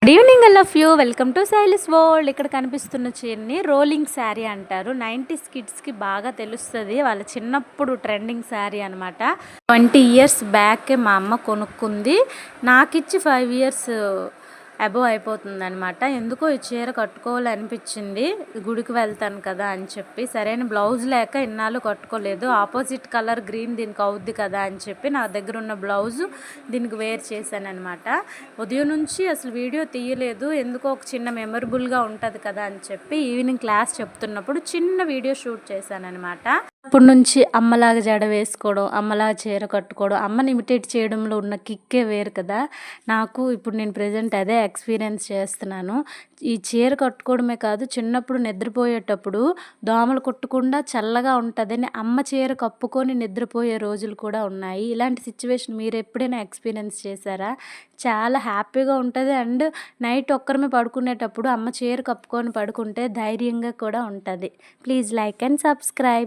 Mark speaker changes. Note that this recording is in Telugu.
Speaker 1: Good evening all of you. Welcome to Sailis world. ఇక్కడ కనిపిస్తున్న చీరని రోలింగ్ శారీ అంటారు. 90s కిడ్స్కి బాగా తెలుస్తుంది. వాళ్ళ చిన్నప్పుడు ట్రెండింగ్ శారీ అనమాట. 20 years బ్యాకే మా అమ్మ కొనుక్కుంది. నాకిచ్చి 5 years అబోవ్ అయిపోతుంది అనమాట. ఎందుకో ఈ చీర కట్టుకోవాలనిపించింది, గుడికి వెళ్తాను కదా అని చెప్పి. సరైన బ్లౌజ్ లేక ఇన్నాళ్ళు కట్టుకోలేదు. ఆపోజిట్ కలర్ గ్రీన్ దీనికి అవుద్ది కదా అని చెప్పి నా దగ్గర ఉన్న బ్లౌజు దీనికి వేర్ చేశాను అనమాట. ఉదయం నుంచి అసలు వీడియో తీయలేదు, ఎందుకో ఒక చిన్న మెమరబుల్గా ఉంటుంది కదా అని చెప్పి ఈవినింగ్ క్లాస్ చెప్తున్నప్పుడు చిన్న వీడియో షూట్ చేశాను అనమాట. అప్పటి నుంచి అమ్మలాగా జడ వేసుకోవడం, అమ్మలాగా చీర కట్టుకోవడం, అమ్మని ఇమిటేట్ చేయడంలో ఉన్న కిక్కే వేరు కదా నాకు. ఇప్పుడు నేను ప్రెజెంట్ అదే ఎక్స్పీరియన్స్ చేస్తున్నాను. ఈ చీర కట్టుకోవడమే కాదు, చిన్నప్పుడు నిద్రపోయేటప్పుడు దోమలు కొట్టకుండా చల్లగా ఉంటుందని అమ్మ చీర కప్పుకొని నిద్రపోయే రోజులు కూడా ఉన్నాయి. ఇలాంటి సిచ్యువేషన్ మీరు ఎప్పుడైనా ఎక్స్పీరియన్స్ చేశారా? చాలా హ్యాపీగా ఉంటుంది. అండ్ నైట్ ఒక్కరమే పడుకునేటప్పుడు అమ్మ చీర కప్పుకొని పడుకుంటే ధైర్యంగా కూడా ఉంటుంది. Please like and subscribe.